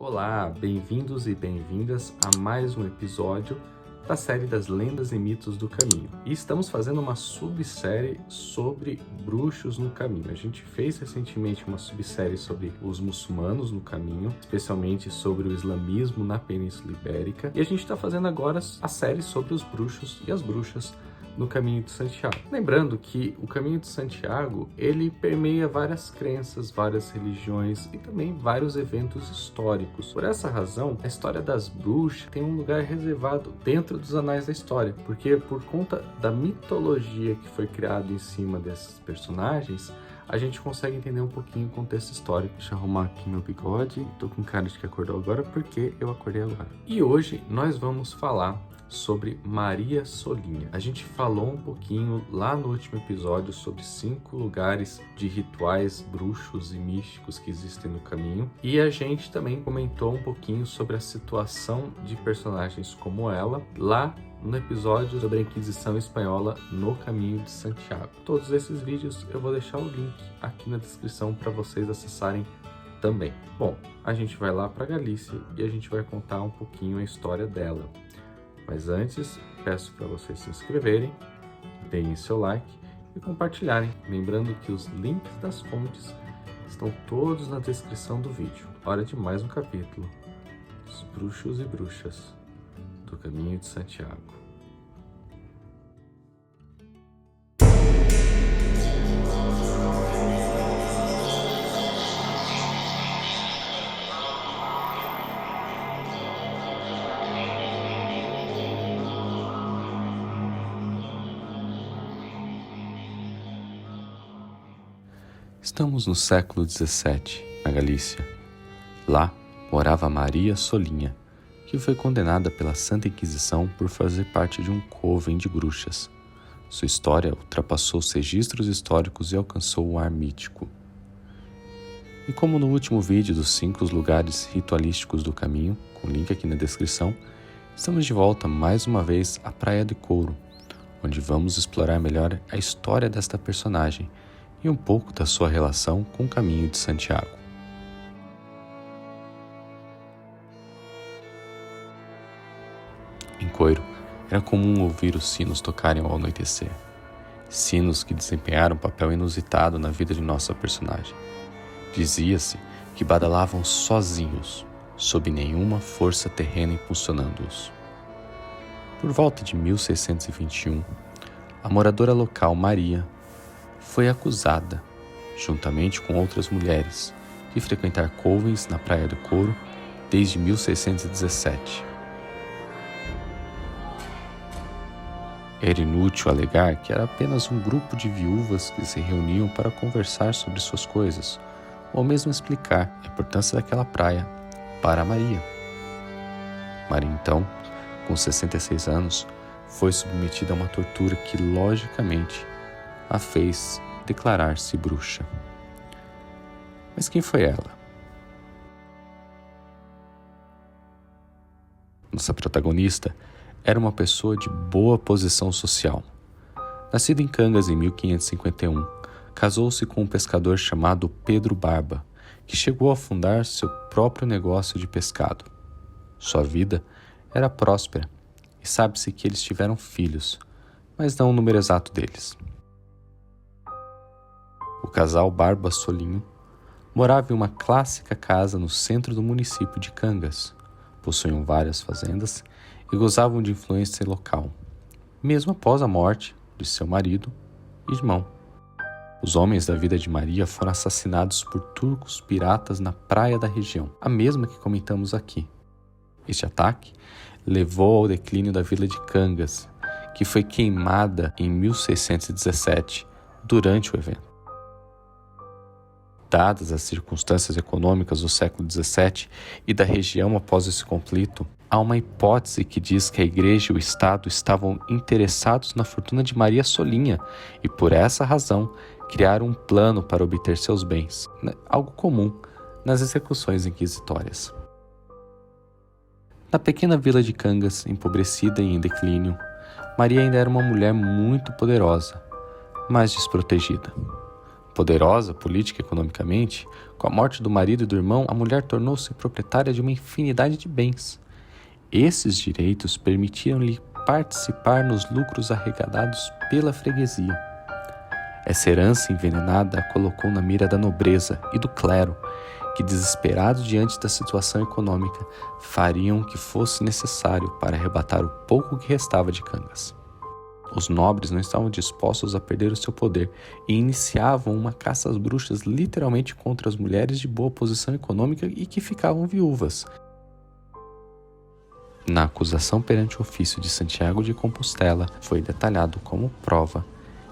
Olá, bem-vindos e bem-vindas a mais um episódio da série das Lendas e Mitos do Caminho. E estamos fazendo uma subsérie sobre bruxos no caminho. A gente fez recentemente uma subsérie sobre os muçulmanos no caminho, especialmente sobre o islamismo na Península Ibérica. E a gente está fazendo agora a série sobre os bruxos e as bruxas no Caminho de Santiago. Lembrando que o Caminho de Santiago, ele permeia várias crenças, várias religiões e também vários eventos históricos. Por essa razão, a história das bruxas tem um lugar reservado dentro dos anais da história, porque por conta da mitologia que foi criada em cima desses personagens, a gente consegue entender um pouquinho o contexto histórico. Deixa eu arrumar aqui meu bigode. Tô com cara de que acordou agora porque eu acordei agora. E hoje nós vamos falar sobre Maria Solinha. A gente falou um pouquinho lá no último episódio sobre 5 lugares de rituais bruxos e místicos que existem no caminho. E a gente também comentou um pouquinho sobre a situação de personagens como ela lá no episódio sobre a Inquisição Espanhola no Caminho de Santiago. Todos esses vídeos eu vou deixar o link aqui na descrição para vocês acessarem também. Bom, a gente vai lá para Galícia e a gente vai contar um pouquinho a história dela. Mas antes, peço para vocês se inscreverem, deem seu like e compartilharem. Lembrando que os links das fontes estão todos na descrição do vídeo. Hora de mais um capítulo dos bruxos e bruxas do Caminho de Santiago. Estamos no século XVII, na Galícia. Lá morava Maria Solinha, que foi condenada pela Santa Inquisição por fazer parte de um coven de bruxas. Sua história ultrapassou os registros históricos e alcançou o ar mítico. E como no último vídeo dos 5 lugares ritualísticos do caminho, com link aqui na descrição, estamos de volta mais uma vez à Praia do Couro, onde vamos explorar melhor a história desta personagem e um pouco da sua relação com o Caminho de Santiago. Em Coiro, era comum ouvir os sinos tocarem ao anoitecer. Sinos que desempenharam um papel inusitado na vida de nossa personagem. Dizia-se que badalavam sozinhos, sob nenhuma força terrena impulsionando-os. Por volta de 1621, a moradora local Maria foi acusada, juntamente com outras mulheres, de frequentar covens na Praia do Couro desde 1617. Era inútil alegar que era apenas um grupo de viúvas que se reuniam para conversar sobre suas coisas, ou mesmo explicar a importância daquela praia para Maria. Maria, então, com 66 anos, foi submetida a uma tortura que, logicamente, a fez declarar-se bruxa. Mas quem foi ela? Nossa protagonista era uma pessoa de boa posição social. Nascida em Cangas em 1551, casou-se com um pescador chamado Pedro Barba, que chegou a fundar seu próprio negócio de pescado. Sua vida era próspera e sabe-se que eles tiveram filhos, mas não o número exato deles. O casal Barba Solinho morava em uma clássica casa no centro do município de Cangas. Possuíam várias fazendas e gozavam de influência local, mesmo após a morte de seu marido e irmão. Os homens da vida de Maria foram assassinados por turcos piratas na praia da região, a mesma que comentamos aqui. Este ataque levou ao declínio da vila de Cangas, que foi queimada em 1617 durante o evento. Dadas as circunstâncias econômicas do século XVII e da região após esse conflito, há uma hipótese que diz que a igreja e o Estado estavam interessados na fortuna de Maria Solinha e, por essa razão, criaram um plano para obter seus bens, algo comum nas execuções inquisitórias. Na pequena vila de Cangas, empobrecida e em declínio, Maria ainda era uma mulher muito poderosa, mas desprotegida. Poderosa política e economicamente, com a morte do marido e do irmão, a mulher tornou-se proprietária de uma infinidade de bens. Esses direitos permitiam-lhe participar nos lucros arrecadados pela freguesia. Essa herança envenenada a colocou na mira da nobreza e do clero, que, desesperados diante da situação econômica, fariam o que fosse necessário para arrebatar o pouco que restava de Cangas. Os nobres não estavam dispostos a perder o seu poder e iniciavam uma caça às bruxas literalmente contra as mulheres de boa posição econômica e que ficavam viúvas. Na acusação perante o ofício de Santiago de Compostela, foi detalhado como prova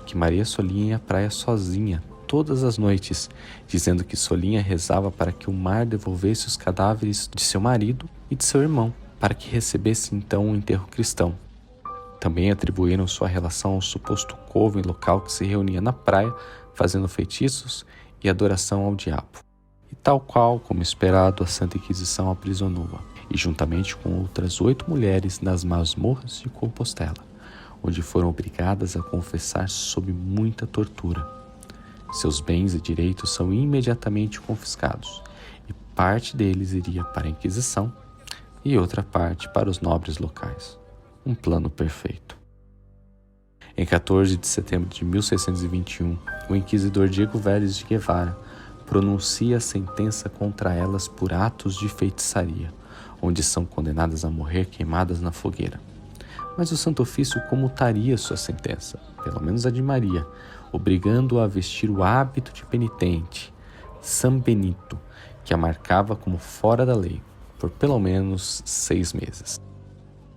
que Maria Solinha ia à praia sozinha todas as noites, dizendo que Solinha rezava para que o mar devolvesse os cadáveres de seu marido e de seu irmão, para que recebesse então um enterro cristão. Também atribuíram sua relação ao suposto coven local que se reunia na praia, fazendo feitiços e adoração ao diabo. E tal qual, como esperado, a Santa Inquisição aprisionou-a, e juntamente com outras 8 mulheres nas masmorras de Compostela, onde foram obrigadas a confessar sob muita tortura. Seus bens e direitos são imediatamente confiscados, e parte deles iria para a Inquisição e outra parte para os nobres locais. Um plano perfeito. Em 14 de setembro de 1621, o inquisidor Diego Vélez de Guevara pronuncia a sentença contra elas por atos de feitiçaria, onde são condenadas a morrer queimadas na fogueira. Mas o Santo Ofício comutaria sua sentença, pelo menos a de Maria, obrigando-a a vestir o hábito de penitente, San Benito, que a marcava como fora da lei, por pelo menos 6 meses.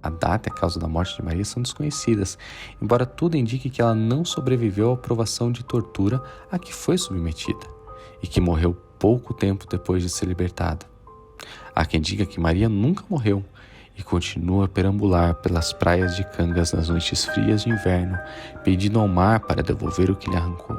A data e a causa da morte de Maria são desconhecidas, embora tudo indique que ela não sobreviveu à provação de tortura a que foi submetida, e que morreu pouco tempo depois de ser libertada. Há quem diga que Maria nunca morreu, e continua a perambular pelas praias de Cangas nas noites frias de inverno, pedindo ao mar para devolver o que lhe arrancou.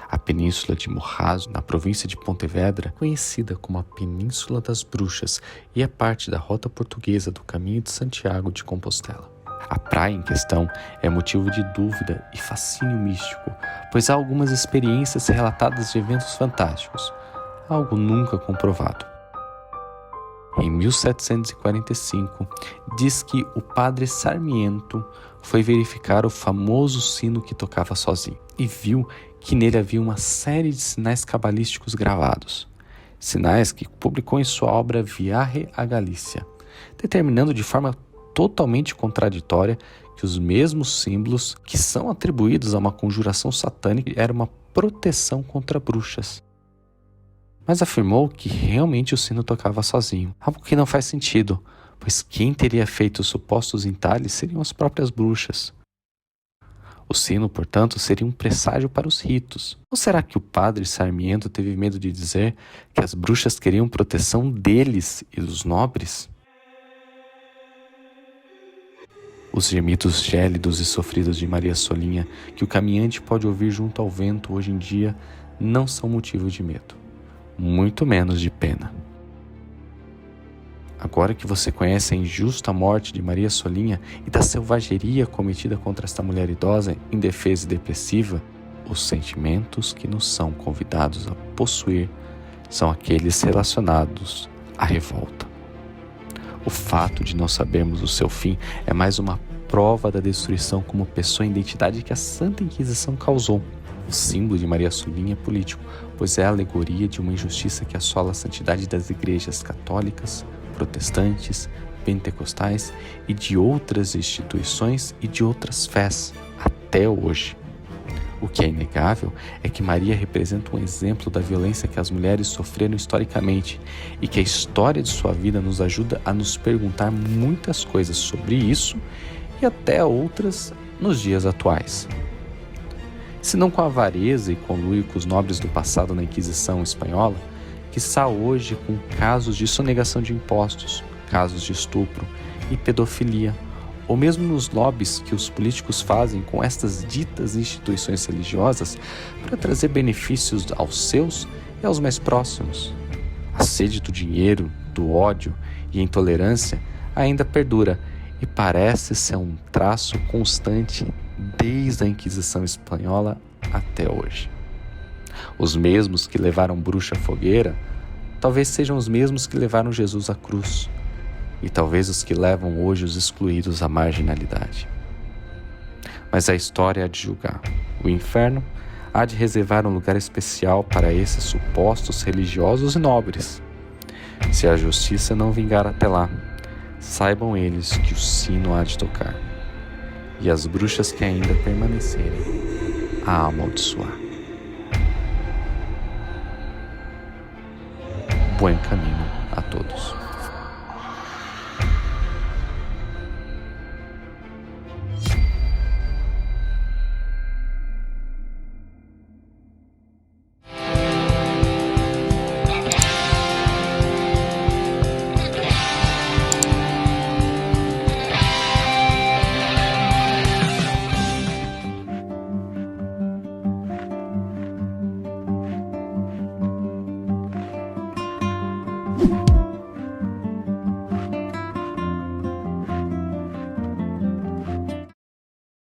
A península de Morrazo, na província de Pontevedra, conhecida como a Península das Bruxas, e é parte da rota portuguesa do Caminho de Santiago de Compostela. A praia em questão é motivo de dúvida e fascínio místico, pois há algumas experiências relatadas de eventos fantásticos, algo nunca comprovado. Em 1745, diz que o padre Sarmiento foi verificar o famoso sino que tocava sozinho e viu que nele havia uma série de sinais cabalísticos gravados, sinais que publicou em sua obra Viaje a Galícia, determinando de forma totalmente contraditória que os mesmos símbolos que são atribuídos a uma conjuração satânica eram uma proteção contra bruxas. Mas afirmou que realmente o sino tocava sozinho, algo que não faz sentido, pois quem teria feito os supostos entalhes seriam as próprias bruxas. O sino, portanto, seria um presságio para os ritos. Ou será que o padre Sarmiento teve medo de dizer que as bruxas queriam proteção deles e dos nobres? Os gemidos gélidos e sofridos de Maria Solinha, que o caminhante pode ouvir junto ao vento hoje em dia, não são motivo de medo, muito menos de pena. Agora que você conhece a injusta morte de Maria Solinha e da selvageria cometida contra esta mulher idosa, indefesa e depressiva, os sentimentos que nos são convidados a possuir são aqueles relacionados à revolta. O fato de não sabermos o seu fim é mais uma prova da destruição como pessoa e identidade que a Santa Inquisição causou. O símbolo de Maria Solinha é político, pois é a alegoria de uma injustiça que assola a santidade das igrejas católicas, protestantes, pentecostais e de outras instituições e de outras fés, até hoje. O que é inegável é que Maria representa um exemplo da violência que as mulheres sofreram historicamente e que a história de sua vida nos ajuda a nos perguntar muitas coisas sobre isso e até outras nos dias atuais. Se não com a avareza e conluio com os nobres do passado na Inquisição espanhola, quiçá hoje com casos de sonegação de impostos, casos de estupro e pedofilia, ou mesmo nos lobbies que os políticos fazem com estas ditas instituições religiosas para trazer benefícios aos seus e aos mais próximos. A sede do dinheiro, do ódio e a intolerância ainda perdura e parece ser um traço constante desde a Inquisição espanhola até hoje. Os mesmos que levaram bruxa à fogueira, talvez sejam os mesmos que levaram Jesus à cruz, e talvez os que levam hoje os excluídos à marginalidade. Mas a história há de julgar. O inferno há de reservar um lugar especial para esses supostos religiosos e nobres. Se a justiça não vingar até lá, saibam eles que o sino há de tocar, e as bruxas que ainda permanecerem a amaldiçoar. Buen caminho.